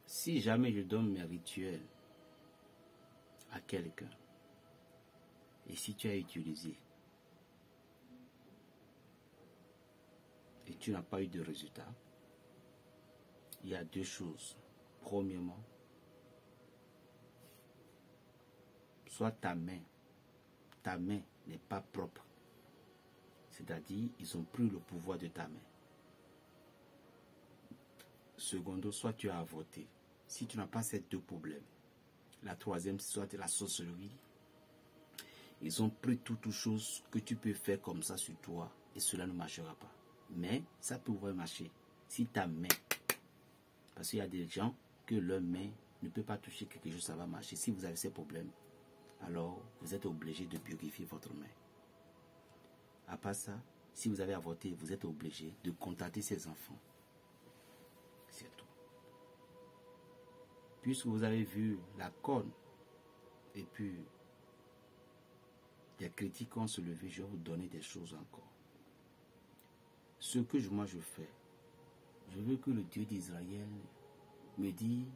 Si jamais je donne mes rituels à quelqu'un, et si tu as utilisé, et tu n'as pas eu de résultat, il y a deux choses. Premièrement, soit ta main n'est pas propre. C'est-à-dire, ils ont pris le pouvoir de ta main. Secondo, soit tu as avorté. Si tu n'as pas ces deux problèmes. La troisième, soit la sorcellerie. Ils ont pris toutes choses que tu peux faire comme ça sur toi et cela ne marchera pas. Mais ça pourrait marcher si ta main, parce qu'il y a des gens que leur main ne peut pas toucher quelque chose, ça va marcher. Si vous avez ces problèmes, alors vous êtes obligé de purifier votre main. À part ça, si vous avez avorté, vous êtes obligé de contacter ces enfants. C'est tout. Puisque vous avez vu la corne et puis des critiques ont se levé, je vais vous donner des choses encore. Ce que moi je fais, je veux que le Dieu d'Israël me dise,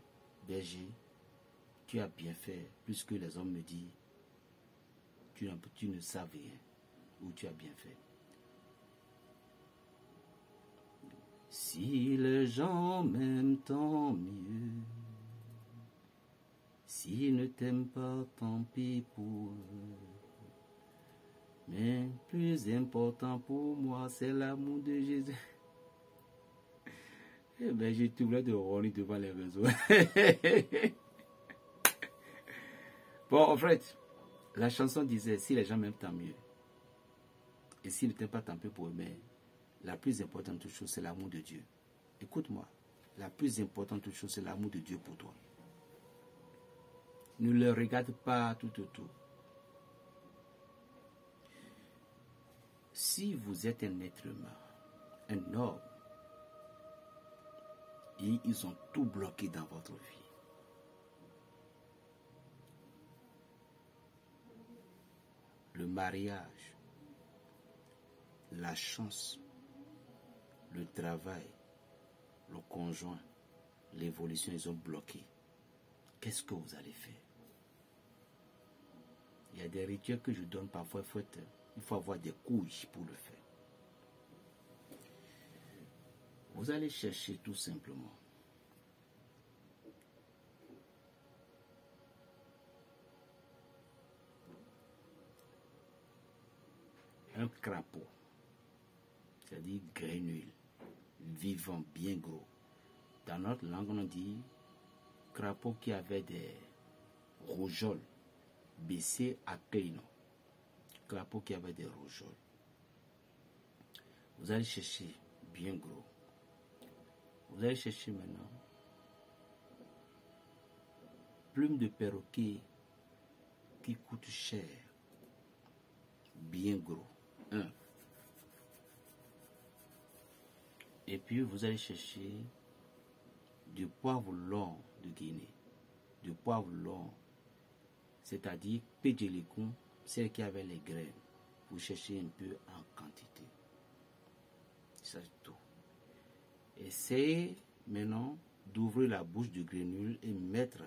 berger, tu as bien fait, plus que les hommes me disent, tu ne savais rien, ou tu as bien fait. Si les gens m'aiment, tant mieux. S'ils ne t'aiment pas, tant pis pour eux. Mais plus important pour moi, c'est l'amour de Jésus. Eh bien, j'ai tout de ronner devant les réseaux. Bon, en fait, la chanson disait, si les gens m'aiment, tant mieux. Et s'ils ne t'aiment pas, tant pis pour eux. Mais la plus importante chose, c'est l'amour de Dieu. Écoute-moi, la plus importante chose, c'est l'amour de Dieu pour toi. Ne le regarde pas tout autour. Si vous êtes un être humain, un homme, et ils ont tout bloqué dans votre vie, le mariage, la chance, le travail, le conjoint, l'évolution, ils ont bloqué. Qu'est-ce que vous allez faire? Il y a des rituels que je donne parfois, il faut avoir des couilles pour le faire. Vous allez chercher tout simplement un crapaud, c'est-à-dire grenouille, vivant, bien gros. Dans notre langue, on dit crapaud qui avait des rougeoles baissées à Keino. Crapaud qui avait des rougeoles. Vous allez chercher bien gros. Vous allez chercher maintenant plume de perroquet qui coûte cher, bien gros. Un. Et puis vous allez chercher du poivre long de Guinée. Du poivre long, c'est-à-dire pédélicon, celle qui avait les graines. Vous cherchez un peu en quantité. C'est tout. Essayez maintenant d'ouvrir la bouche du grenouille et mettre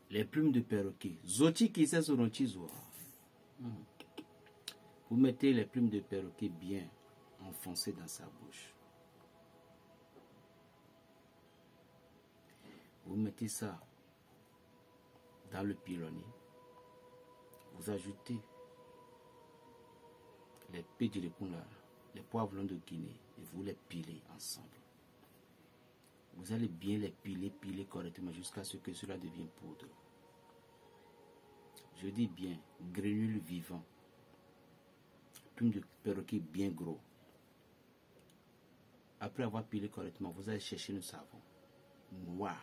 les plumes de perroquet. Zoti qui c'est sur un tisoir. Vous mettez les plumes de perroquet bien enfoncées dans sa bouche. Vous mettez ça dans le pilonnier. Vous ajoutez les pédilicons là, les poivrons de Guinée, et vous les pilez ensemble. Vous allez bien les piler correctement jusqu'à ce que cela devienne poudre. Je dis bien, grenouille vivant, plume de perroquet bien gros. Après avoir pilé correctement, vous allez chercher le savon noir.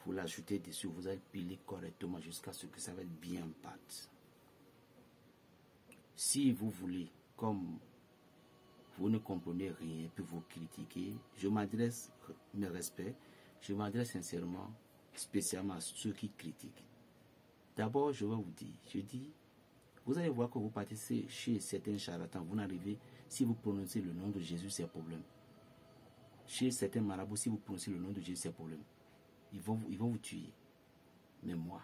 Vous l'ajoutez dessus, vous allez piler correctement jusqu'à ce que ça va être bien en pâte. Si vous voulez, comme vous ne comprenez rien, puis vous critiquez, je m'adresse, mes respects, je m'adresse sincèrement, spécialement à ceux qui critiquent. D'abord, je vais vous dire, je dis, Vous allez voir que vous partez chez certains charlatans, vous n'arrivez, si vous prononcez le nom de Jésus, c'est un problème. Chez certains marabouts, si vous prononcez le nom de Jésus, c'est un problème. Ils vont vous tuer. Mais moi,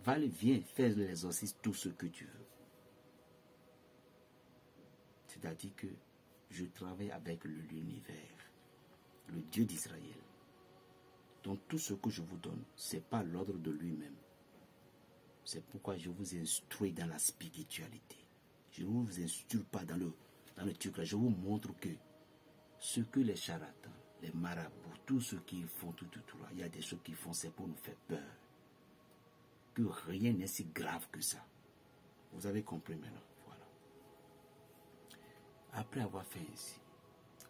viens faire l'exorcisme, tout ce que tu veux. C'est-à-dire que je travaille avec l'univers, le Dieu d'Israël. Donc tout ce que je vous donne, ce n'est pas l'ordre de lui-même. C'est pourquoi je vous instruis dans la spiritualité. Je ne vous instruis pas dans le truc là. Je vous montre que ce que les charlatans, les marabouts, tout ce qu'ils font, tout là, il y a des choses qu'ils font, c'est pour nous faire peur. Que rien n'est si grave que ça. Vous avez compris maintenant. Voilà. Après avoir fait ainsi,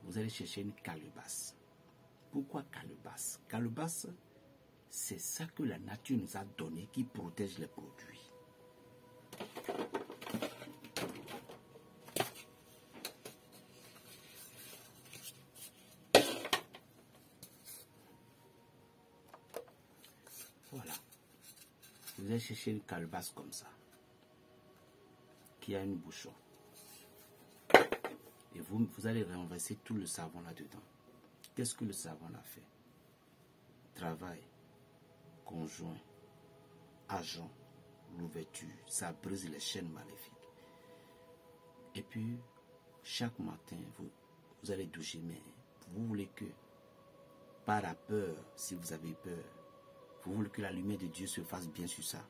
vous allez chercher une calebasse. Pourquoi calebasse? Calebasse, c'est ça que la nature nous a donné qui protège les produits. Voilà. Vous allez chercher une calebasse comme ça, qui a une bouchon. Et vous allez renverser tout le savon là-dedans. Qu'est-ce que le savon a fait? Travail, conjoint, agent, l'ouverture, ça brise les chaînes maléfiques. Et puis, chaque matin, vous allez doucher, mais vous voulez que, par la peur, si vous avez peur, vous voulez que la lumière de Dieu se fasse bien sur ça,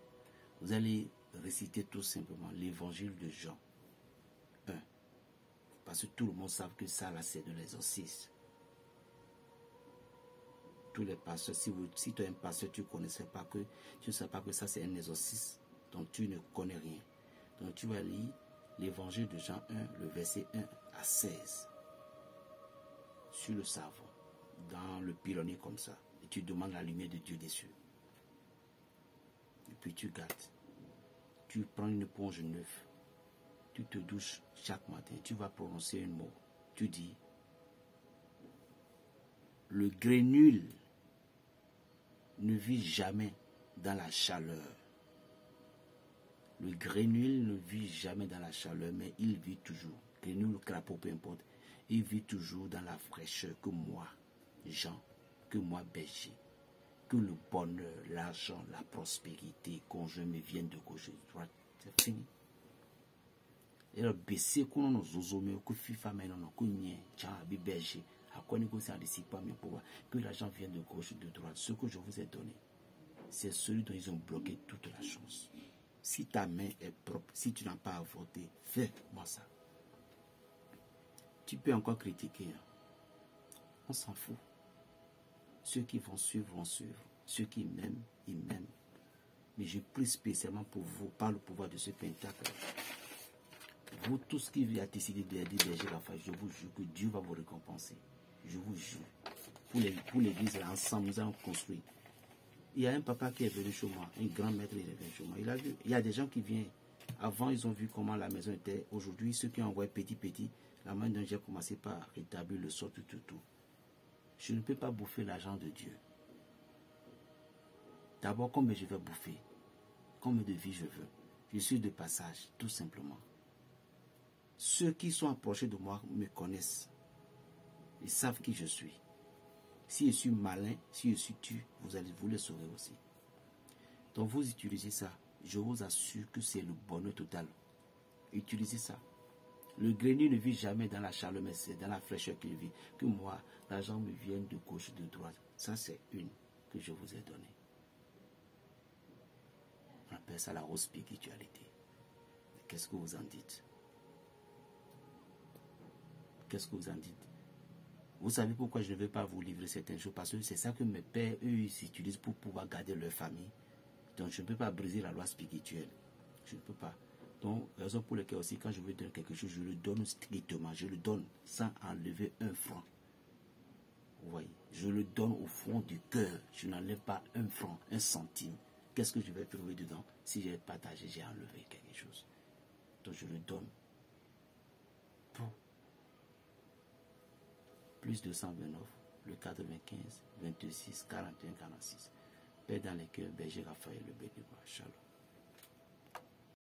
vous allez réciter tout simplement l'évangile de Jean 1. Parce que tout le monde sait que ça, là, c'est de l'exorcisme. Tous les pasteurs, si tu es un pasteur, tu ne sais pas que ça, c'est un exorcisme, donc tu ne connais rien. Donc tu vas lire l'évangile de Jean 1, le verset 1 à 16, sur le savon, dans le pilonnier comme ça, et tu demandes la lumière de Dieu dessus. Et puis tu gâtes. Tu prends une éponge neuve, tu te douches chaque matin, tu vas prononcer un mot. Tu dis, le grénule ne vit jamais dans la chaleur. Le grénule ne vit jamais dans la chaleur, mais il vit toujours. Grénule, crapaud, peu importe. Il vit toujours dans la fraîcheur que moi, Jean, que moi, berger. Que le bonheur, l'argent, la prospérité, conjoint me viennent de gauche et de droite. C'est fini. Et le baisser qu'on a zozomé, que FIFA maintenant, que n'y est, berger, à quoi négocier en dissipant mes pouvoirs, que l'argent vienne de gauche et de droite. Ce que je vous ai donné, c'est celui dont ils ont bloqué toute la chose. Si ta main est propre, si tu n'as pas à voter, fais-moi ça. Tu peux encore critiquer. On s'en fout. Ceux qui vont suivre, vont suivre. Ceux qui m'aiment, ils m'aiment. Mais je prie spécialement pour vous, par le pouvoir de ce pentacle. Vous, tous qui vivez à décider de aider berger la face, je vous jure que Dieu va vous récompenser. Je vous jure. Pour l'église, ensemble, nous allons construire. Il y a un papa qui est venu chez moi, un grand maître, il est venu chez moi. Il a vu. Il y a des gens qui viennent. Avant, ils ont vu comment la maison était. Aujourd'hui, ceux qui ont envoyé petit, la main dont j'ai commencé par rétablir le sort, tout. Je ne peux pas bouffer l'argent de Dieu. D'abord, combien je vais bouffer? Combien de vie je veux? Je suis de passage, tout simplement. Ceux qui sont approchés de moi me connaissent. Ils savent qui je suis. Si je suis malin, si je suis tu, vous le saurez aussi. Donc vous utilisez ça. Je vous assure que c'est le bonheur total. Utilisez ça. Le grenier ne vit jamais dans la chaleur, mais c'est dans la fraîcheur qu'il vit. Que moi, l'argent me vienne de gauche et de droite. Ça, c'est une que je vous ai donnée. On appelle ça la haute spiritualité. Qu'est-ce que vous en dites? Qu'est-ce que vous en dites? Vous savez pourquoi je ne vais pas vous livrer certaines choses? Parce que c'est ça que mes pères, eux, ils utilisent pour pouvoir garder leur famille. Donc, je ne peux pas briser la loi spirituelle. Je ne peux pas. Donc, raison pour laquelle aussi, quand je veux donner quelque chose, je le donne strictement. Je le donne sans enlever un franc. Vous voyez? Je le donne au fond du cœur. Je n'enlève pas un franc, un centime. Qu'est-ce que je vais trouver dedans? Si j'ai partagé, j'ai enlevé quelque chose. Donc, je le donne pour plus 229, le 95, 26, 41, 46. Paix dans les cœurs, Berger Raphaël Le Béninois. Shalom.